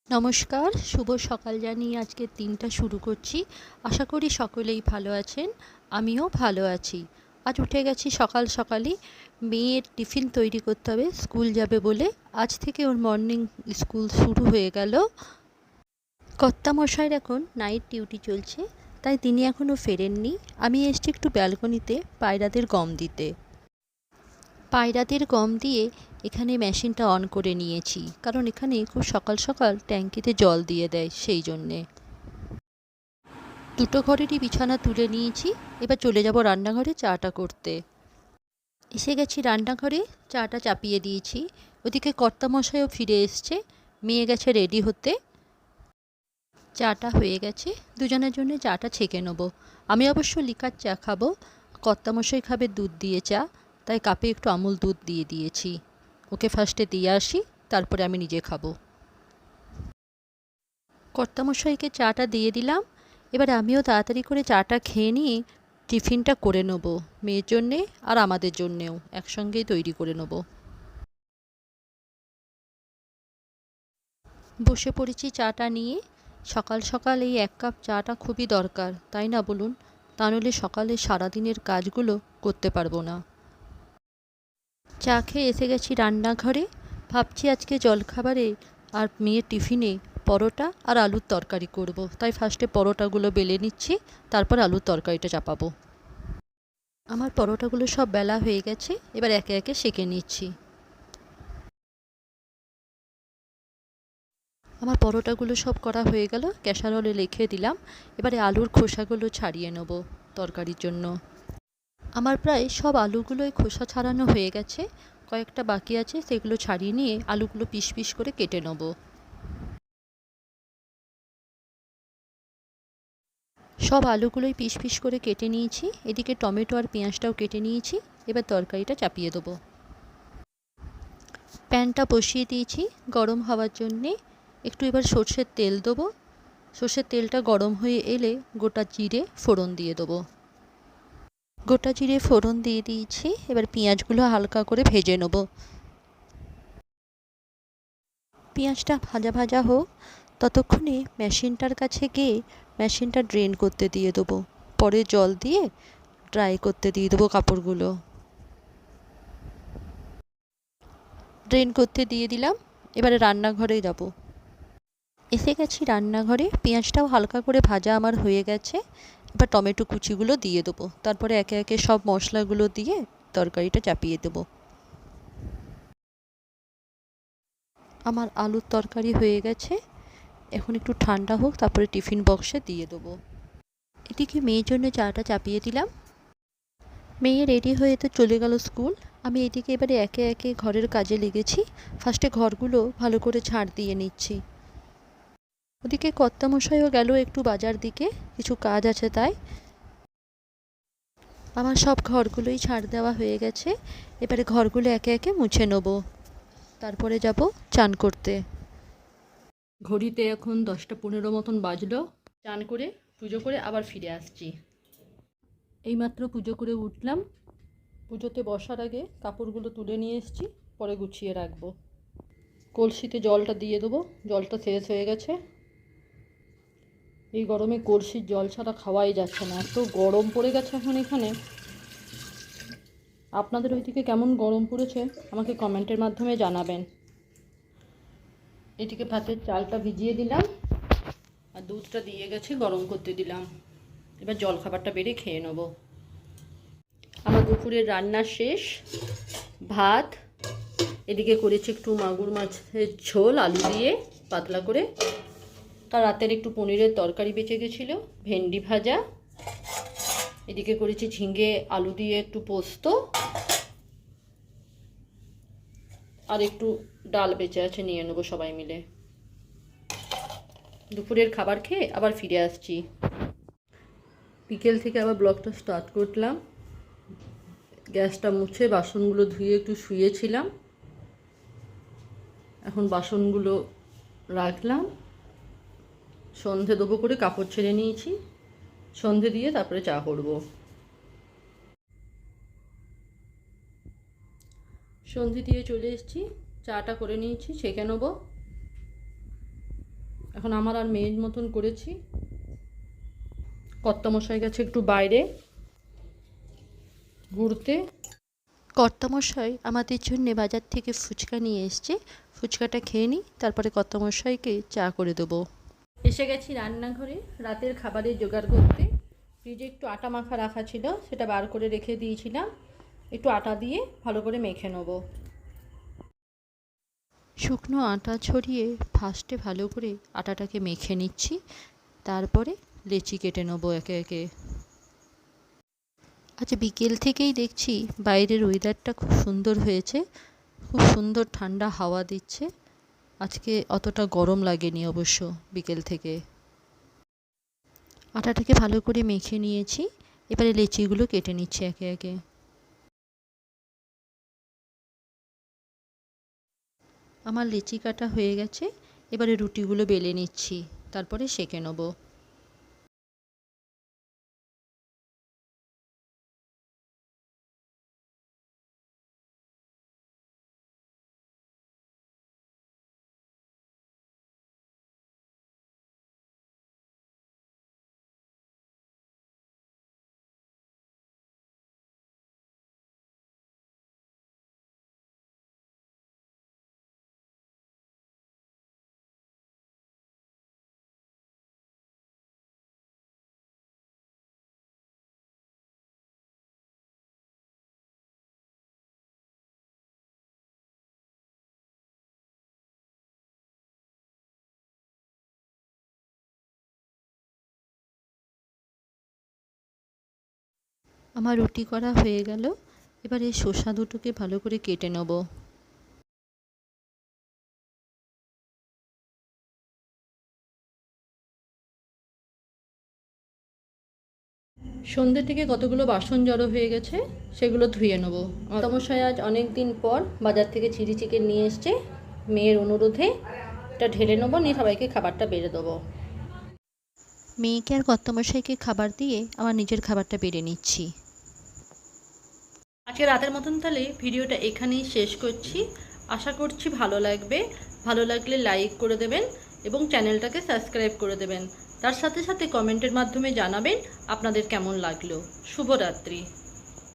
নমস্কার, শুভ সকাল জানিয়ে আজকের দিনটা শুরু করছি। আশা করি সকলেই ভালো আছেন, আমিও ভালো আছি। আজ উঠে গেছি সকাল সকালই। মেয়ের টিফিন তৈরি করতে হবে, স্কুল যাবে বলে। আজ থেকে ওর মর্নিং স্কুল শুরু হয়ে গেল। কর্তামশাইয়ের এখন নাইট ডিউটি চলছে, তাই তিনি এখনও ফেরেননি। আমি এসছি একটু ব্যালকনিতে পায়রাদের গম দিতে। পায়রাদের গম দিয়ে এখানে মেশিনটা অন করে নিয়েছি, কারণ এখানে খুব সকাল সকাল ট্যাঙ্কিতে জল দিয়ে দেয়, সেই জন্যে। দুটো ঘরেরই বিছানা তুলে নিয়েছি, এবার চলে যাব রান্নাঘরে চাটা করতে। এসে গেছি রান্নাঘরে, চাটা চাপিয়ে দিয়েছি। ওদিকে কর্তামশাইও ফিরে এসছে, মেয়ে গেছে রেডি হতে। চাটা হয়ে গেছে, দুজনের জন্য চাটা ছেঁকে নেবো। আমি অবশ্য লিকার চা খাবো, কর্তামশাই খাবে দুধ দিয়ে চা, তাই কাপে একটু আমুল দুধ দিয়ে দিয়েছি। ওকে ফার্স্টে দিয়ে আসি, তারপরে আমি নিজে খাবো। কর্তামশাইকে চাটা দিয়ে দিলাম, এবার আমিও তাড়াতাড়ি করে চাটা খেয়ে নিয়ে টিফিনটা করে নেবো, মেয়ের জন্যে আর আমাদের জন্যেও একসঙ্গেই তৈরি করে নেবো। বসে পড়েছি চাটা নিয়ে। সকাল সকাল এই এক কাপ চাটা খুবই দরকার, তাই না বলুন? তা নইলে সকালে সারাদিনের কাজগুলো করতে পারবো না। চা খেয়ে এসে গেছি রান্নাঘরে। ভাবছি আজকে জলখাবারে আর মেয়ের টিফিনে পরোটা আর আলুর তরকারি করব, তাই ফার্স্টে পরোটাগুলো বেলে নিচ্ছি, তারপর আলুর তরকারিটা চাপাবো। আমার পরোটাগুলো সব বেলা হয়ে গেছে, এবার একে একে সেঁকে নিচ্ছি। আমার পরোটাগুলো সব করা হয়ে গেল, ক্যাসারোলে রেখে দিলাম। এবারে আলুর খোসাগুলো ছাড়িয়ে নেব তরকারির জন্য। আমার প্রায় সব আলুগুলোই খোসা ছাড়ানো হয়ে গেছে, কয়েকটা বাকি আছে, সেগুলো ছাড়িয়ে নিয়ে আলুগুলো পিস পিস করে কেটে নেব। সব আলুগুলোই পিস পিস করে কেটে নিয়েছি, এদিকে টমেটো আর পেঁয়াজটাও কেটে নিয়েছি। এবার তরকারিটা চাপিয়ে দেবো। প্যানটা বসিয়ে দিয়েছি গরম হওয়ার জন্যে। একটু এবার সর্ষের তেল দেবো। সর্ষের তেলটা গরম হয়ে এলে গোটা জিরে ফোড়ন দিয়ে দেবো। গোটা জিরে ফোড়ন দিয়ে দিয়েছি, এবার পেঁয়াজগুলো হালকা করে ভেজে নেব। পেঁয়াজটা ভাজা ভাজা হোক, ততক্ষণে মেশিনটার কাছে গিয়ে মেশিনটা ড্রেন করতে দিয়ে দেবো। পরে জল দিয়ে ড্রাই করতে দিয়ে দেবো কাপড়গুলো। ড্রেন করতে দিয়ে দিলাম, এবারে রান্নাঘরে যাব। এসে গেছি রান্নাঘরে, পেঁয়াজটাও হালকা করে ভাজা আমার হয়ে গেছে। এবার টমেটো কুচিগুলো দিয়ে দেবো, তারপরে একে একে সব মশলাগুলো দিয়ে তরকারিটা চাপিয়ে দেবো। আমার আলুর তরকারি হয়ে গেছে, এখন একটু ঠান্ডা হোক, তারপরে টিফিন বক্সে দিয়ে দেবো। এদিকে মেয়ের জন্য চাটা চাপিয়ে দিলাম। মেয়ে রেডি হয়ে তো চলে গেল স্কুল। আমি এদিকে এবারে একে একে ঘরের কাজে লেগেছি। ফার্স্টে ঘরগুলো ভালো করে ঝাড় দিয়ে নিচ্ছি। ওদিকে কর্তামশাইও গেল একটু বাজার দিকে, কিছু কাজ আছে তাই। আমার সব ঘরগুলোই ঝাড় দেওয়া হয়ে গেছে, এবারে ঘরগুলো একে একে মুছে নেব, তারপরে যাব চান করতে। ঘড়িতে এখন 10টা 15 মতন বাজলো। চান করে পুজো করে আবার ফিরে আসছি। এইমাত্র পুজো করে উঠলাম। পুজোতে বসার আগে কাপড়গুলো তুলে নিয়ে এসেছি, পরে গুছিয়ে রাখবো। কলসিতে জলটা দিয়ে দেবো, জলটা শেষ হয়ে গেছে। এই গরমে কলসির জল ছাড়া খাওয়াই যাচ্ছে না, এত গরম পড়ে গেছে এখন এখানে। আপনাদের ওইদিকে কেমন গরম পড়েছে আমাকে কমেন্টের মাধ্যমে জানাবেন। এদিকে ভাতের চালটা ভিজিয়ে দিলাম আর দুধটা দিয়ে গেছে গরম করতে দিলাম। এবার জলখাবারটা বেড়ে খেয়ে নেব। আমার দুপুরের রান্না শেষ। ভাত, এদিকে করেছি একটু মাগুর মাছের ঝোল আলু দিয়ে পাতলা করে। তার রাতের একটু পনিরের তরকারি বেঁচে গেছিলো, ভেন্ডি ভাজা। এদিকে করেছি ঝিঙে আলু দিয়ে একটু পোস্ত, আর একটু ডাল বেঁচে আছে, নিয়ে নেবো সবাই মিলে। দুপুরের খাবার খেয়ে আবার ফিরে আসছি। বিকেল থেকে আবার ব্লগটা স্টার্ট করলাম। গ্যাসটা মুছে বাসনগুলো ধুয়ে একটু শুয়েছিলাম, এখন বাসনগুলো রাখলাম। সন্ধে দেবো করে কাপড় ছেড়ে নিয়েছি, সন্ধে দিয়ে তারপরে চা করব। সন্ধে দিয়ে চলে এসেছি, চাটা করে নিয়েছি, ছেঁকে নেবো। এখন আমার আর মেয়ের মতন করেছি। কর্তামশাই গেছে একটু বাইরে ঘুরতে। কর্তামশাই আমাদের জন্যে বাজার থেকে ফুচকা নিয়ে এসছে, ফুচকাটা খেয়ে নিই, তারপরে কর্তামশাইকে চা করে দেবো। এসে গেছি রান্নাঘরে রাতের খাবারের জোগাড় করতে। ফ্রিজে একটু আটা মাখা রাখা ছিল, সেটা বার করে রেখে দিয়েছিলাম। একটু আটা দিয়ে ভালো করে মেখে নেব। শুকনো আটা ছড়িয়ে ফার্স্টে ভালো করে আটাটাকে মেখে নিচ্ছি, তারপরে লেচি কেটে নেবো একে একে। আচ্ছা, বিকেল থেকেই দেখছি বাইরের ওয়েদারটা খুব সুন্দর হয়েছে, খুব সুন্দর ঠান্ডা হাওয়া দিচ্ছে। আজকে অতটা গরম লাগেনি অবশ্য বিকেল থেকে। আটাটাকে ভালো করে মেখে নিয়েছি, এবারে লেচিগুলো কেটে নিচ্ছি একে একে। আমার লেচি কাটা হয়ে গেছে, এবারে রুটিগুলো বেলে নিচ্ছি, তারপরে সেঁকে নেব। আমার রুটি করা হয়ে গেল, এবারে শসা দুটোকে ভালো করে কেটে নেব। সন্ধ্যে থেকে কতগুলো বাসন জড়ো হয়ে গেছে, সেগুলো ধুয়ে নেবো। তমসায় আজ অনেক দিন পর বাজার থেকে চিলি চিকেন নিয়ে এসছে, মেয়ের অনুরোধে এটা ঢেলে নেবো, নিয়ে সবাইকে খাবারটা বেড়ে দেবো। মেয়েকে আর কর্তামশাইকে খাবার দিয়ে আমার নিজের খাবারটা বেড়ে নিচ্ছি। আজকে রাতের মতন তাহলে ভিডিওটা এখানেই শেষ করছি। আশা করছি ভালো লাগবে। ভালো লাগলে লাইক করে দেবেন এবং চ্যানেলটাকে সাবস্ক্রাইব করে দেবেন। তার সাথে সাথে কমেন্টের মাধ্যমে জানাবেন আপনাদের কেমন লাগলো। শুভরাত্রি।